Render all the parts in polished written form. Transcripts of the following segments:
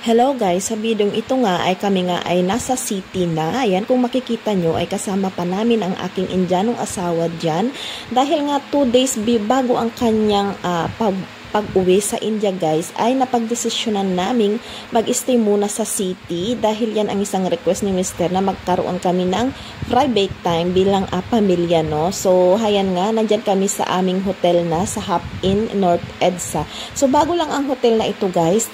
Hello guys, sa bidong ito nga ay kami nga ay nasa city na. Ayan, kung makikita nyo ay kasama pa namin ang aking Indianong asawa dyan. Dahil nga 2 days bago ang kanyang pag-uwi sa India guys, ay napagdesisyonan naming mag-stay muna sa city. Dahil yan ang isang request ni Mr. na magkaroon kami ng private time bilang pamilya, no? So, hayan nga, nandyan kami sa aming hotel na sa Hop Inn, North EDSA. So, bago lang ang hotel na ito guys,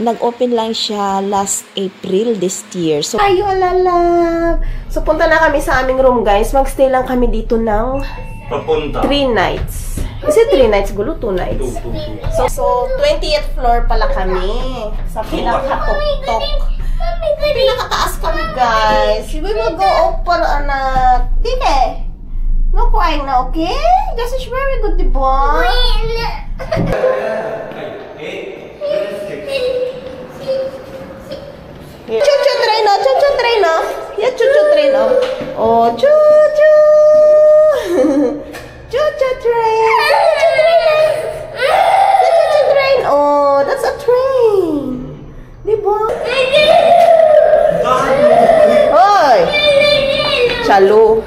nag-open lang siya last April this year. So, ayo lalab! So, punta na kami sa aming room guys. Mag-stay lang kami dito ng 3 nights. Is it 3 nights? Gulo, 2 nights. So 20th floor pala kami. Sa pinaka-tok-tok. Pinakataas kami guys. We will go up para anak. Dike. No crying na, okay? This is very good, diba? Chuchu train, no? Chuchu train, no? Yeah, chuchu train, no? Oh, chuchu! Chuchu train! Chuchu train! Oh, that's a train! Diba? Hoy! Chalo!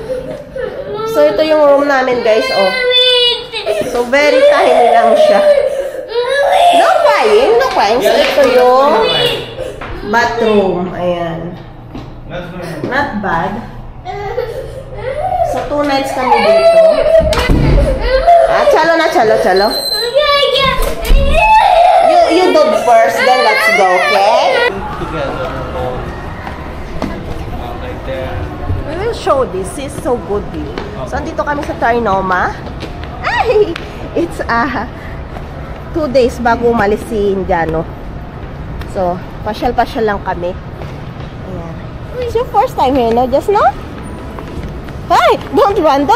So, ito yung room namin, guys, oh. So, very tiny lang siya. No crying, no crying. So, ito yung bathroom. Ayan. Not bad. So, 2 nights kami dito. Chalo na, chalo. You do first, then let's go, okay? We will show this. It's so good view. So, andito kami sa Trinoma. Ay! It's 2 days bago umalis si Indiano. So, pasyal-pasyal lang kami. Ayan. It's your first time here, no? Just no? Hey! Don't run!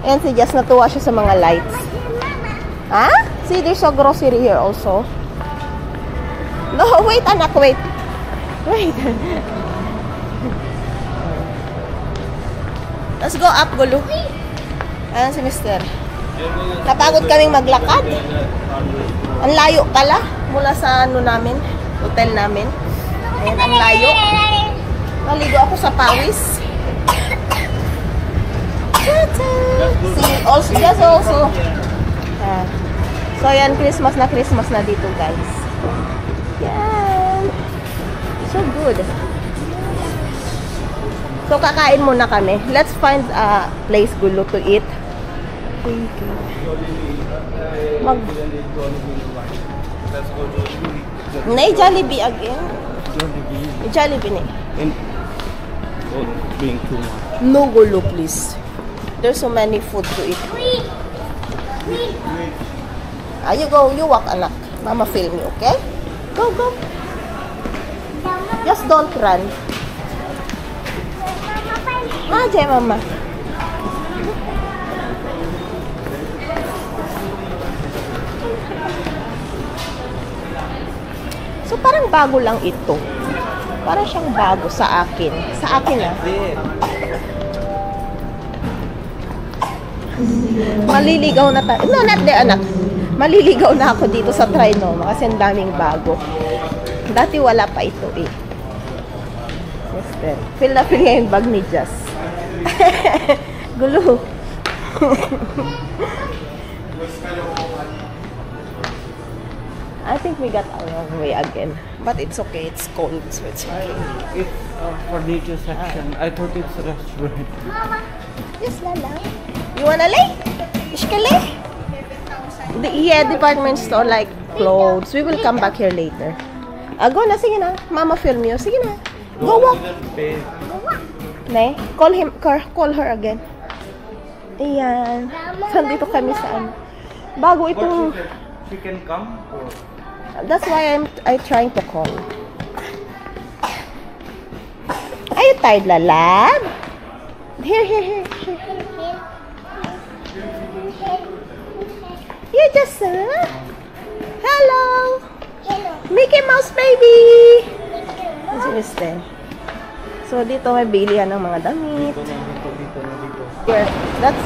Ayan si Jess, natuwa siya sa mga lights. Ha? See, there's a grocery here also. No, wait anak, wait. Let's go up, gulo. Ayan si Mister. Napagod kaming maglakad. Ang layo pala mula sa namin, hotel namin. Ayan, ang layo. Naligo ako sa pawis. See, also, just also. So, yan, Christmas na dito, guys. Yan. So good. So, kakain muna kami. Let's find a place gulo to eat. Nay, Jollibee again. Jollibee ni. Being too much. No gulo, please. There's so many food to eat. You go, you walk, anak. Mama film you, okay? Go. Just don't run. Jay, mama. So, parang bago lang ito. Parang siyang bago sa akin. Sa akin, Maliligaw na tayo. No, not there, anak. Maliligaw na ako dito sa Trinoma kasi ang daming bago. Dati wala pa ito eh. Mister. Feel na feel nga yung bag ni Jess. Gulo. I think we got our wrong way again. But it's okay. It's cold. So it's okay. It's furniture section. I thought it's a restaurant. Mama. Yes, Lala. You wanna lay? Ishkali? Yeah, department store like clothes. We will come back here later. Go na, sige na. Mama film you. Sige na. Go walk. Ne? Call her again. Ayan. Sandito kami sa bago itong... She can come? Or? That's why I'm trying to call. Are you tired, lalab? Here. You just hello. Mickey Mouse baby. So dito may bilihan ng mga damit. Here, that's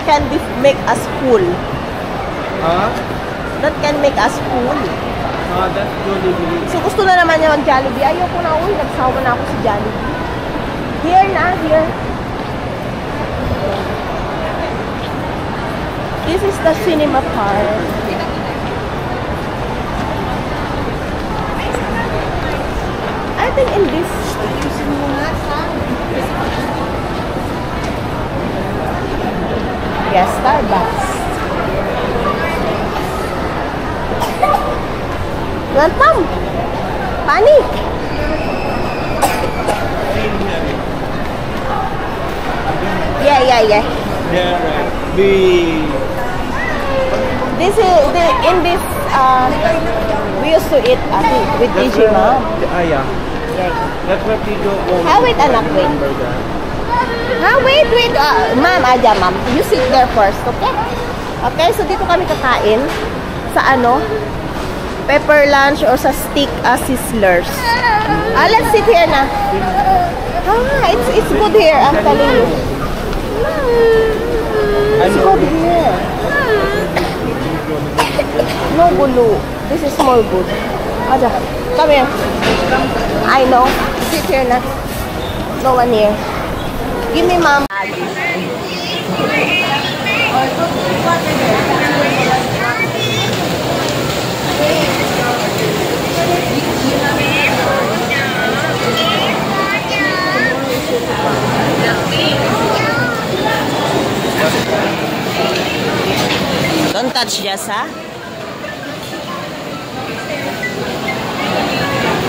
can make us full. Huh? That can make us full. That's Jollibee. So, gusto na naman niya mag-Jollibee. Ayoko na, uy, nagsawa na ako sa Jollibee. Here na, here. This is the cinema part. I think in this... Yes, Starbucks. Welcome. Pani. Yeah. Yeah, right. This is in this we used to eat with DJ Mom. Yeah. Yeah. That's what we do. Wait, anak, wait. Wait. Ma'am, aja, ma'am. You sit there first, okay? Okay, so dito kami kakain sa pepper lunch or sa stick sizzlers. Let's sit here na. It's good here, I'm telling you. It's good here. No gulo. This is more good. Aja, come here. I know. Sit here na. No one here. Give me, ma'am. Don't touch Jess, ha?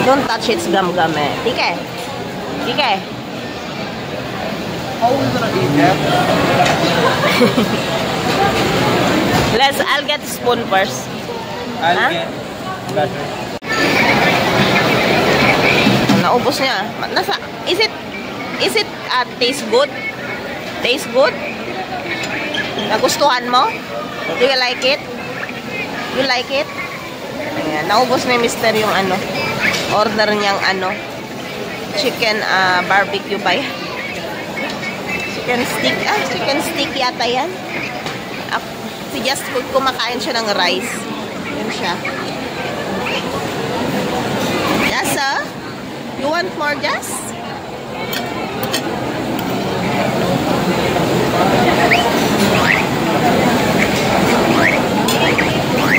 Don't touch its gum-gum, eh. Ike. How is it eat that? I'll get spoon first. I'll get better. Naubos niya. Is it taste good? Taste good? Nagustuhan mo? Do you like it? You like it? Ayan, naubos ni Mr. yung order niyang chicken barbecue ba yan? Chicken stick yata yan. Si Just kumakain siya ng rice. Yan siya. Just, you want more, Just?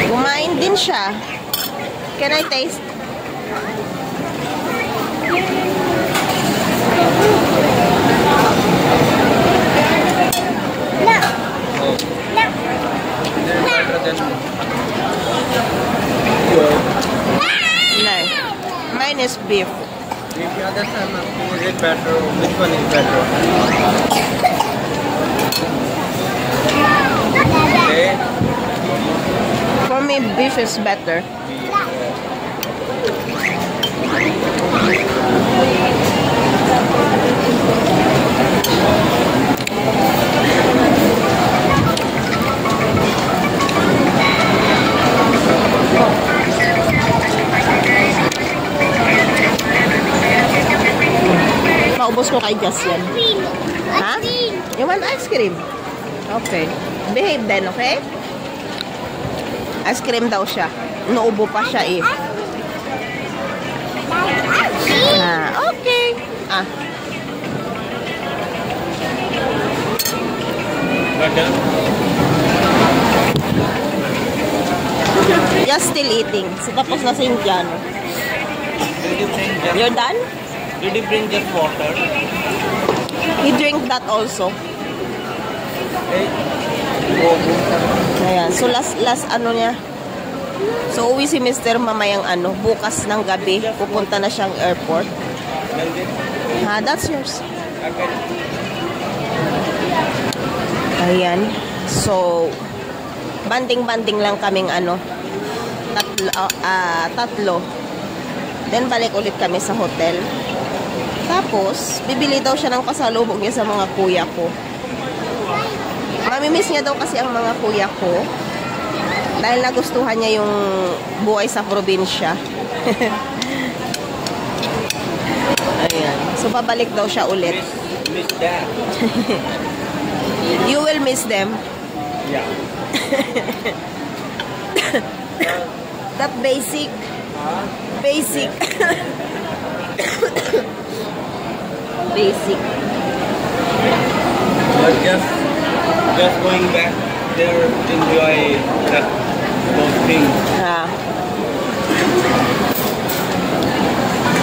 Kumain din siya. Can I taste? No. Mine is beef. Beef, yeah, that's is it better? Which one is better? Okay. For me, beef is better. Maubos ko kay Jess yan. Ha? You want ice cream? Okay. Behave then, okay? Ice cream daw siya. Naubo pa siya eh. Okay. Just still eating. So, tapos na si Indiano. You're done? Did you bring just water? He drink that also. Ayan. So, last niya. So, uwi si Mr. mamayang bukas ng gabi. Pupunta na siyang airport. That's yours. Ayan. So, banding-banding lang kaming tatlo. Then, balik ulit kami sa hotel. Tapos, bibili daw siya ng pasalubong niya sa mga kuya ko. Mamimiss niya daw kasi ang mga kuya ko. Dahil nagustuhan niya yung buhay sa probinsya. Ayan. So, babalik daw siya ulit. Miss that. You will miss them. Yeah. That basic. Basic. Basic. But just going back there, enjoy those things. Ah.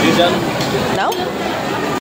You done? No?